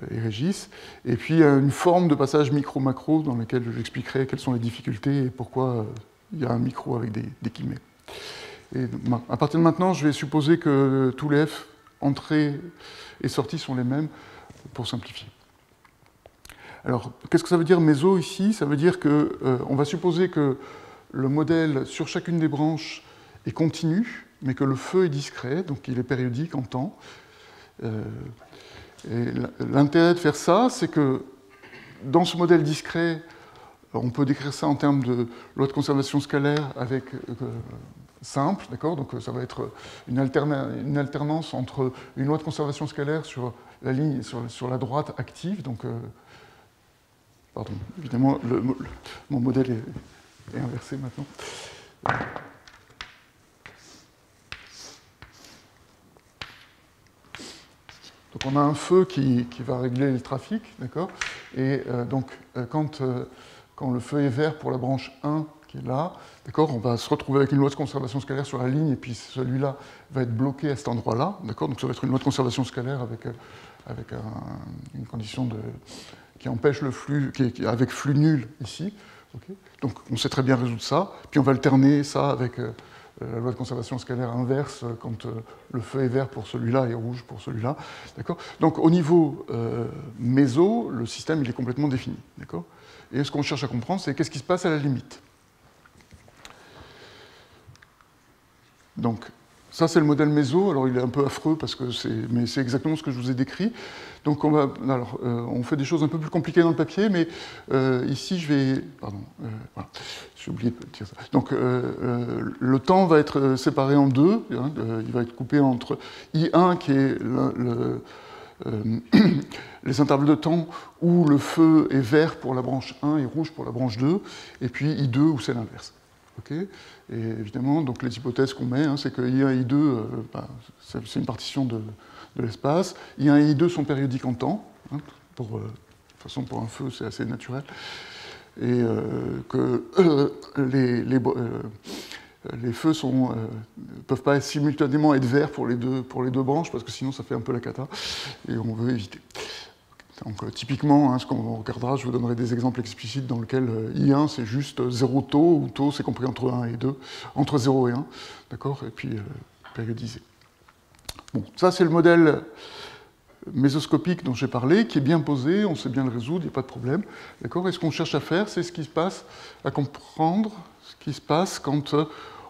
et Régis, et puis une forme de passage micro-macro dans lequel j'expliquerai quelles sont les difficultés et pourquoi il y a un micro avec des guillemets. Et à partir de maintenant, je vais supposer que tous les F entrées et sorties sont les mêmes pour simplifier. Alors, qu'est-ce que ça veut dire méso ici? Ça veut dire qu'on va supposer que le modèle sur chacune des branches est continu, mais que le feu est discret, donc il est périodique en temps. Et l'intérêt de faire ça, c'est que dans ce modèle discret, on peut décrire ça en termes de loi de conservation scalaire avec simple, d'accord? Donc ça va être une alternance entre une loi de conservation scalaire sur la ligne, sur la droite active, donc pardon, évidemment mon modèle est inversé maintenant. Donc on a un feu qui va régler le trafic, d'accord? Et quand le feu est vert pour la branche 1 qui est là, d'accord, on va se retrouver avec une loi de conservation scalaire sur la ligne, et puis celui-là va être bloqué à cet endroit-là, d'accord? Donc ça va être une loi de conservation scalaire avec une condition qui empêche le flux, avec flux nul ici. Okay, donc on sait très bien résoudre ça, puis on va alterner ça avec la loi de conservation scalaire inverse quand le feu est vert pour celui-là et rouge pour celui-là. Donc au niveau méso, le système il est complètement défini. Et ce qu'on cherche à comprendre, c'est qu'est-ce qui se passe à la limite. Donc ça c'est le modèle méso, alors il est un peu affreux mais c'est exactement ce que je vous ai décrit. Donc on fait des choses un peu plus compliquées dans le papier, mais ici je vais... Pardon, voilà, j'ai oublié de dire ça. Donc le temps va être séparé en deux, hein, il va être coupé entre I1 qui est les intervalles de temps où le feu est vert pour la branche 1 et rouge pour la branche 2, et puis I2 où c'est l'inverse. Okay, et évidemment, donc les hypothèses qu'on met, hein, c'est que I1 et I2, c'est une partition de l'espace. I1 et I2 sont périodiques en temps. Hein, de toute façon, pour un feu, c'est assez naturel. Et que les feux ne peuvent pas simultanément être verts pour les deux branches, parce que sinon ça fait un peu la cata, et on veut éviter. Donc typiquement, hein, ce qu'on regardera, je vous donnerai des exemples explicites dans lesquels I1 c'est juste 0 taux, ou taux c'est compris entre 1 et 2, entre 0 et 1, d'accord, et puis périodisé. Bon, ça c'est le modèle mésoscopique dont j'ai parlé, qui est bien posé, on sait bien le résoudre, il n'y a pas de problème, d'accord. Et ce qu'on cherche à faire, c'est ce qui se passe, à comprendre ce qui se passe quand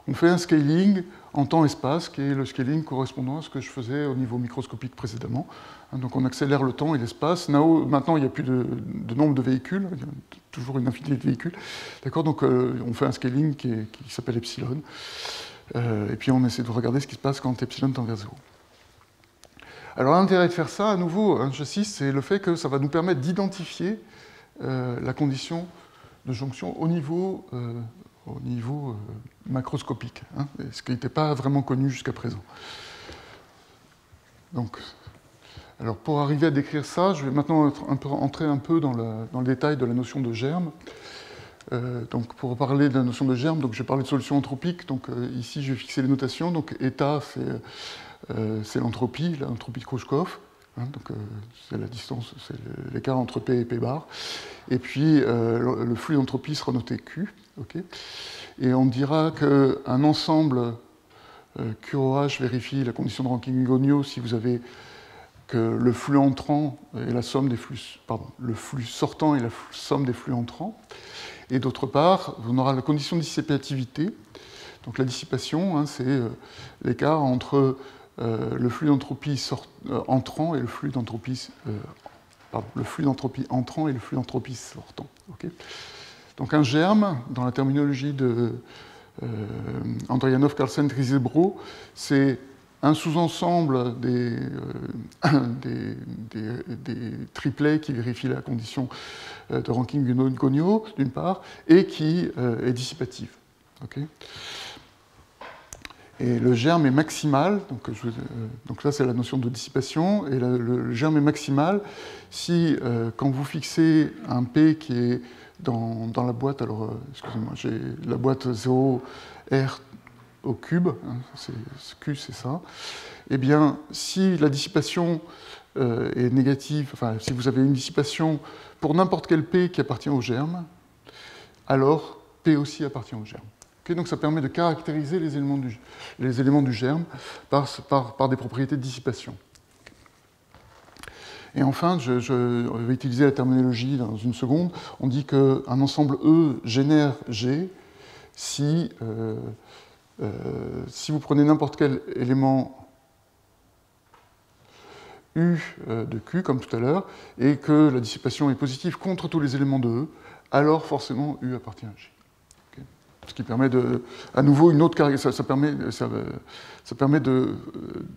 on fait un scaling en temps-espace, qui est le scaling correspondant à ce que je faisais au niveau microscopique précédemment. Donc on accélère le temps et l'espace. Maintenant, il n'y a plus de nombre de véhicules, il y a toujours une infinité de véhicules. D'accord, donc on fait un scaling qui s'appelle epsilon. Et puis on essaie de regarder ce qui se passe quand epsilon tend vers 0. Alors l'intérêt de faire ça, à nouveau, hein, j'insiste, c'est le fait que ça va nous permettre d'identifier la condition de jonction au niveau macroscopique, hein, ce qui n'était pas vraiment connu jusqu'à présent. Donc, alors pour arriver à décrire ça, je vais maintenant entrer un peu dans le détail de la notion de germe. Donc pour parler de la notion de germe, donc je vais parler de solution anthropique. Donc ici je vais fixer les notations. Donc état c'est l'entropie de Krouchkov. Hein, donc c'est la distance, c'est l'écart entre P et P bar. Et puis le flux d'entropie sera noté Q. Okay, et on dira qu'un ensemble QOH vérifie la condition de Rankine-Gonio si vous avez que le flux entrant est la somme des flux, le flux sortant est la somme des flux entrants. Et d'autre part, on aura la condition de dissipativité. Donc la dissipation, hein, c'est l'écart entre le flux d'entropie entrant et le flux d'entropie entrant et le flux d'entropie sortant. Okay, donc un germe, dans la terminologie de Andrianov, Carlsen, Trizebro, c'est un sous-ensemble des triplets qui vérifient la condition de Rankine-Gonio, d'une part, et qui est dissipative. Okay, et le germe est maximal, donc là c'est la notion de dissipation, et le germe est maximal si, quand vous fixez un P qui est dans la boîte, alors excusez-moi, j'ai la boîte 0R au cube, hein, Q c'est ça, eh bien si la dissipation est négative, enfin si vous avez une dissipation pour n'importe quel P qui appartient au germe, alors P aussi appartient au germe. Okay, donc ça permet de caractériser les éléments du germe par des propriétés de dissipation. Et enfin, je vais utiliser la terminologie dans une seconde, on dit qu'un ensemble E génère G si vous prenez n'importe quel élément U de Q, comme tout à l'heure, et que la dissipation est positive contre tous les éléments de E, alors forcément U appartient à G. Okay, ce qui permet à nouveau une autre ça permet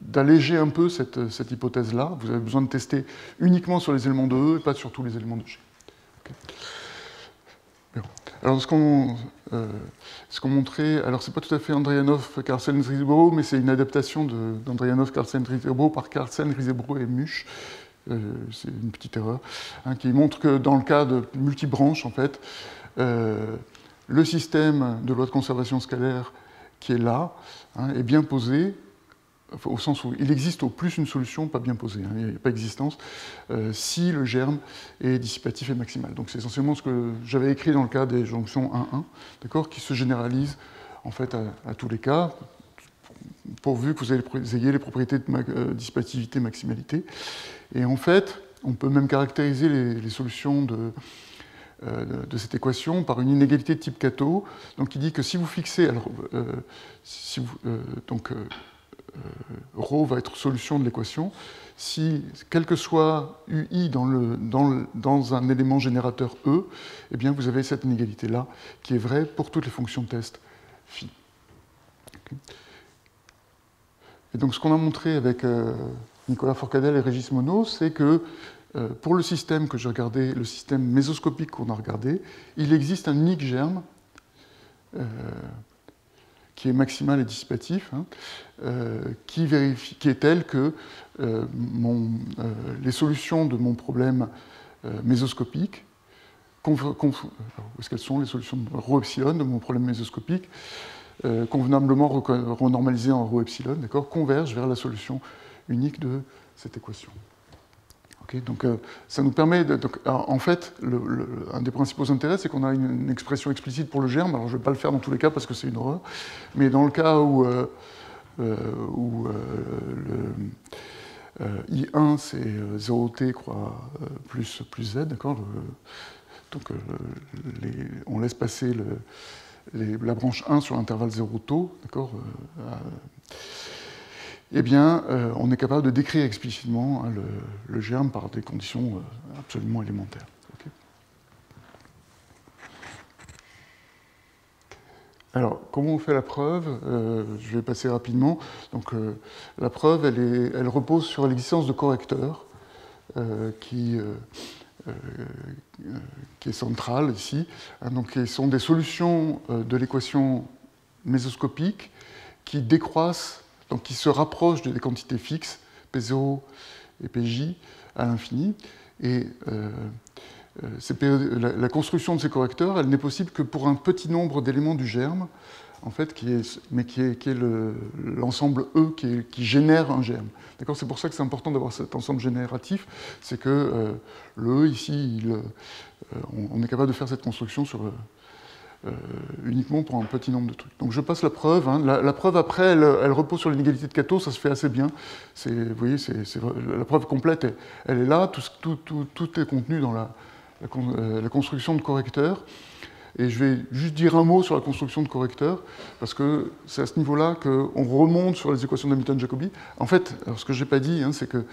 d'alléger un peu cette hypothèse-là. Vous avez besoin de tester uniquement sur les éléments de E et pas sur tous les éléments de G. Okay. Alors ce qu'on montrait, alors c'est pas tout à fait Andrianov, Carlsen, Riseborough, mais c'est une adaptation d'Andrianov, Carlsen, Riseborough par Carlsen, Riseborough et Musch. C'est une petite erreur, hein, qui montre que dans le cas de multibranches, en fait, le système de loi de conservation scalaire qui est là, hein, est bien posé, au sens où il existe au plus une solution pas bien posée, hein, il n'y a pas existence, si le germe est dissipatif et maximal. Donc c'est essentiellement ce que j'avais écrit dans le cas des jonctions 1,1, d'accord, qui se généralisent en fait à tous les cas, pourvu que vous ayez les propriétés de dissipativité, maximalité. Et en fait, on peut même caractériser les solutions de cette équation par une inégalité de type Kato, donc qui dit que si vous fixez, alors, ρ va être solution de l'équation, si, quel que soit UI dans un élément générateur E, eh bien vous avez cette inégalité-là, qui est vraie pour toutes les fonctions de test phi. Okay. Et donc ce qu'on a montré avec Nicolas Forcadell et Régis Monod, c'est que pour le système que j'ai regardé, le système mésoscopique qu'on a regardé, il existe un unique germe qui est maximal et dissipatif, hein, qui est tel que les solutions de mon problème mésoscopique, où est-ce qu'elles sont les solutions de ρ epsilon de mon problème mésoscopique, convenablement renormalisées en ρ epsilon, d'accord, convergent vers la solution unique de cette équation. Okay, donc ça nous permet de, en fait, un des principaux intérêts, c'est qu'on a une expression explicite pour le germe. Alors je ne vais pas le faire dans tous les cas parce que c'est une horreur, mais dans le cas où le I1 c'est 0t plus z, d'accord, donc on laisse passer la branche 1 sur l'intervalle 0 taux, d'accord, eh bien, on est capable de décrire explicitement, hein, le germe par des conditions absolument élémentaires. Okay. Alors, comment on fait la preuve? Je vais passer rapidement. Donc, la preuve, elle repose sur l'existence de correcteurs qui est centrale ici. Hein, donc, qui sont des solutions de l'équation mésoscopique qui décroissent, donc qui se rapprochent des quantités fixes, P0 et Pj, à l'infini. Et la construction de ces correcteurs, elle n'est possible que pour un petit nombre d'éléments du germe, en fait, qui est l'ensemble E qui génère un germe. D'accord ? C'est pour ça que c'est important d'avoir cet ensemble génératif, c'est que le E, ici, on est capable de faire cette construction sur uniquement pour un petit nombre de trucs. Donc je passe la preuve. Hein. La preuve, après, elle repose sur l'inégalité de Kato, ça se fait assez bien. Vous voyez, la preuve complète, elle est là, tout est contenu dans la construction de correcteurs. Et je vais juste dire un mot sur la construction de correcteurs, parce que c'est à ce niveau-là qu'on remonte sur les équations d'Hamilton-Jacobi. En fait, alors ce que je n'ai pas dit, hein, c'est que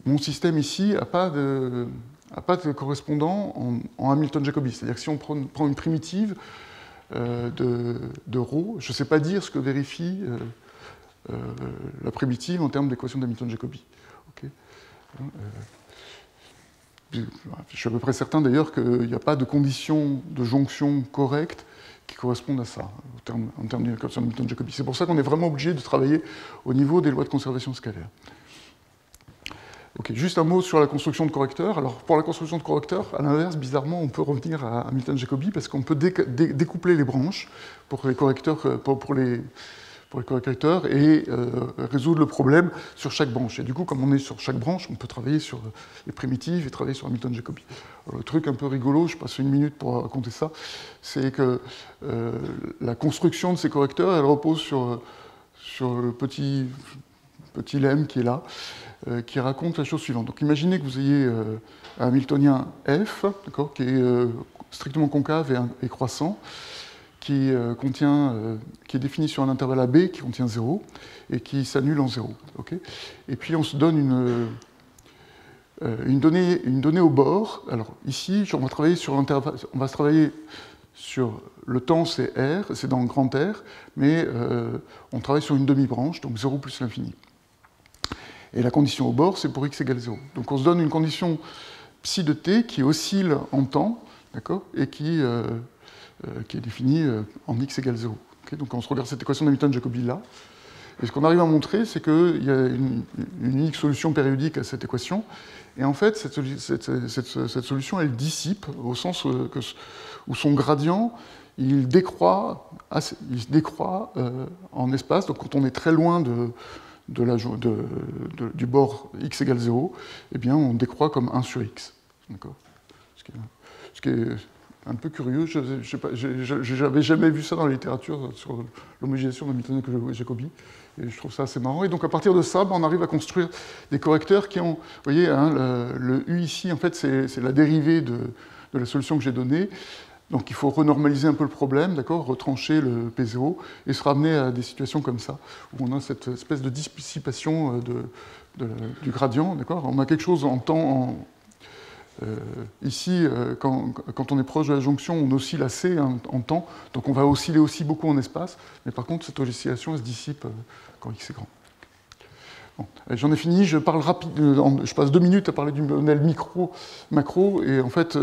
mon système ici n'a pas de correspondant en Hamilton-Jacobi. C'est-à-dire que si on prend une primitive de ρ, je ne sais pas dire ce que vérifie la primitive en termes d'équation d'Hamilton-Jacobi. Okay. Je suis à peu près certain d'ailleurs qu'il n'y a pas de conditions de jonction correctes qui correspondent à ça, en termes d'équation d'Hamilton-Jacobi. C'est pour ça qu'on est vraiment obligé de travailler au niveau des lois de conservation scalaire. Ok, juste un mot sur la construction de correcteurs. Alors, pour la construction de correcteurs, à l'inverse, bizarrement, on peut revenir à Hamilton-Jacobi parce qu'on peut découpler les branches pour les correcteurs, pour les correcteurs et résoudre le problème sur chaque branche. Et du coup, comme on est sur chaque branche, on peut travailler sur les primitives et travailler sur Hamilton-Jacobi. Le truc un peu rigolo, je passe une minute pour raconter ça, c'est que la construction de ces correcteurs, elle repose sur le petit lemme qui est là, qui raconte la chose suivante. Donc imaginez que vous ayez un Hamiltonien F, qui est strictement concave et croissant, qui est défini sur un intervalle AB qui contient 0 et qui s'annule en 0. Okay, et puis on se donne une donnée au bord. Alors ici, on va travailler sur l'intervalle, on va se travailler sur le temps, c'est R, c'est dans le grand R, mais on travaille sur une demi-branche, donc 0 plus l'infini. Et la condition au bord, c'est pour x égale 0. Donc on se donne une condition psi de t qui oscille en temps, d'accord, et qui qui est définie en x égale 0. Okay, donc on se regarde cette équation d'Hamilton-Jacobi là. Et ce qu'on arrive à montrer, c'est qu'il y a une unique solution périodique à cette équation. Et en fait, cette solution, elle dissipe au sens où son gradient, il décroît en espace. Donc quand on est très loin du bord x égale 0, eh bien, on décroît comme 1 sur x. Ce qui est un peu curieux. Je n'avais jamais vu ça dans la littérature sur l'homogénéisation d'Hamilton-Jacobi. Et je trouve ça assez marrant. Et donc, à partir de ça, on arrive à construire des correcteurs qui ont... Vous voyez, hein, le U ici, en fait, c'est la dérivée de la solution que j'ai donnée. Donc, il faut renormaliser un peu le problème, d'accord, retrancher le P0 et se ramener à des situations comme ça, où on a cette espèce de dissipation du gradient, d'accord. On a quelque chose en temps... ici, quand on est proche de la jonction, on oscille assez en temps, donc on va osciller aussi beaucoup en espace, mais par contre, cette oscillation elle se dissipe quand x est grand. Bon, j'en ai fini, je passe 2 minutes à parler du modèle micro-macro, et en fait,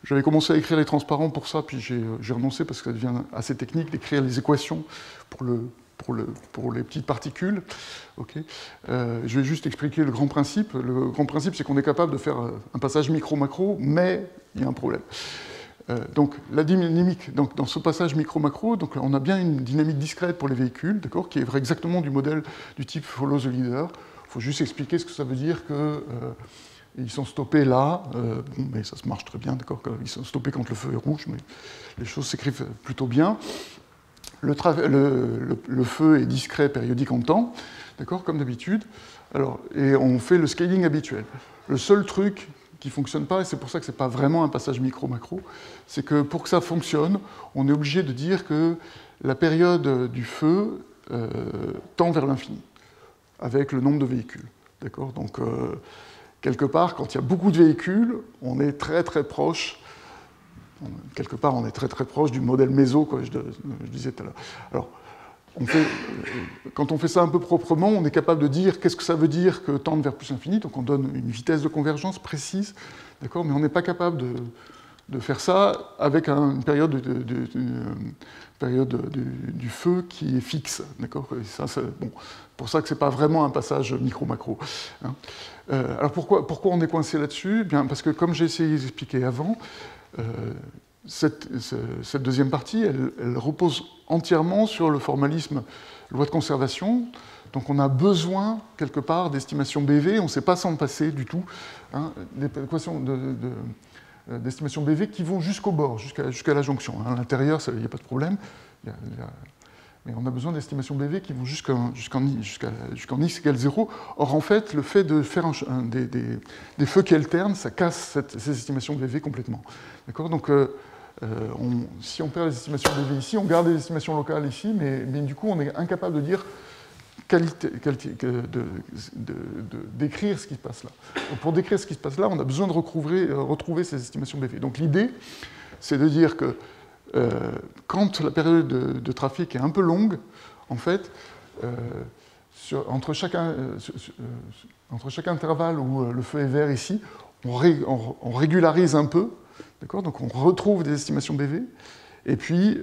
j'avais commencé à écrire les transparents pour ça, puis j'ai renoncé parce que ça devient assez technique d'écrire les équations pour les petites particules. Okay. Je vais juste expliquer le grand principe. Le grand principe, c'est qu'on est capable de faire un passage micro-macro, mais il y a un problème. Donc, la dynamique, dans ce passage micro-macro, on a bien une dynamique discrète pour les véhicules, qui est vrai exactement du modèle du type follow the leader. Il faut juste expliquer ce que ça veut dire qu'ils sont stoppés là, mais ça se marche très bien, d'accord. Ils sont stoppés quand le feu est rouge, mais les choses s'écrivent plutôt bien. Le feu est discret, périodique en temps, d'accord, comme d'habitude. Et on fait le scaling habituel. Le seul truc qui ne fonctionne pas, et c'est pour ça que ce n'est pas vraiment un passage micro-macro, c'est que pour que ça fonctionne, on est obligé de dire que la période du feu tend vers l'infini, avec le nombre de véhicules. D'accord. Donc, quelque part, quand il y a beaucoup de véhicules, on est très très proche. Quelque part, on est très très proche du modèle méso, quoi, je disais tout à l'heure. Alors, quand on fait ça un peu proprement, on est capable de dire qu'est-ce que ça veut dire que tendre vers plus l'infini. Donc on donne une vitesse de convergence précise, d'accord, mais on n'est pas capable de faire ça avec une période du feu qui est fixe, d'accord. Bon, pour ça que c'est pas vraiment un passage micro-macro. Hein. Alors pourquoi on est coincé là-dessus? Bien parce que comme j'ai essayé d'expliquer avant. Cette deuxième partie, elle repose entièrement sur le formalisme loi de conservation. Donc on a besoin, quelque part, d'estimation BV, on ne sait pas s'en passer du tout, hein, des équations d'estimation BV qui vont jusqu'au bord, jusqu'à la jonction. À l'intérieur, il n'y a pas de problème, mais on a besoin d'estimations BV qui vont jusqu'en x égale 0. Or, en fait, le fait de faire des feux qui alternent, ça casse ces estimations BV complètement. D'accord. Donc, si on perd les estimations BV ici, on garde les estimations locales ici, mais du coup, on est incapable de dire décrire ce qui se passe là. Donc, pour décrire ce qui se passe là, on a besoin de retrouver ces estimations BV. Donc, l'idée, c'est de dire que quand la période de trafic est un peu longue, en fait, entre chaque intervalle où le feu est vert ici, on régularise un peu, d'accord. Donc on retrouve des estimations BV, et puis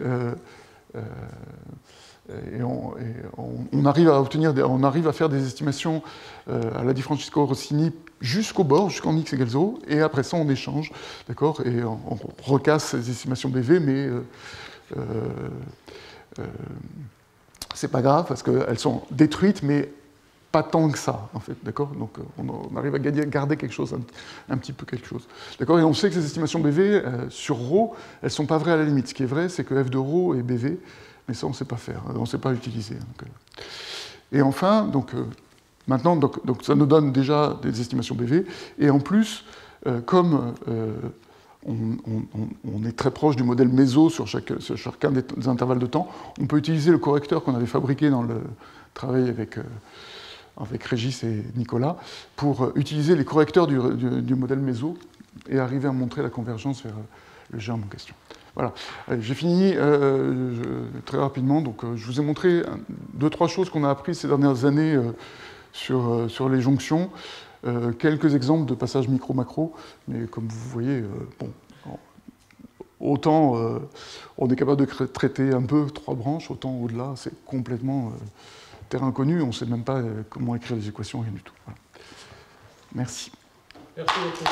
on arrive à faire des estimations à la Di Francesco-Rossini jusqu'au bord, jusqu'en x égale 0, et après ça on échange, d'accord, et on recasse ces estimations BV, mais c'est pas grave parce qu'elles sont détruites, mais pas tant que ça, en fait, d'accord. Donc on arrive à garder quelque chose, un petit peu quelque chose, d'accord. Et on sait que ces estimations BV sur ρ, elles sont pas vraies à la limite. Ce qui est vrai, c'est que f de ρ est BV, mais ça on sait pas faire, on sait pas utiliser. Donc, et enfin, maintenant, ça nous donne déjà des estimations BV, et en plus, comme on est très proche du modèle méso sur chacun des intervalles de temps, on peut utiliser le correcteur qu'on avait fabriqué dans le travail avec Régis et Nicolas pour utiliser les correcteurs du modèle méso et arriver à montrer la convergence vers le germe en question. Voilà, j'ai fini très rapidement. Donc, je vous ai montré 2-3 choses qu'on a apprises ces dernières années sur les jonctions. Quelques exemples de passages micro-macro, mais comme vous voyez, bon, autant on est capable de traiter un peu 3 branches, autant au-delà, c'est complètement terrain inconnu, on ne sait même pas comment écrire les équations, rien du tout. Voilà. Merci. Merci beaucoup.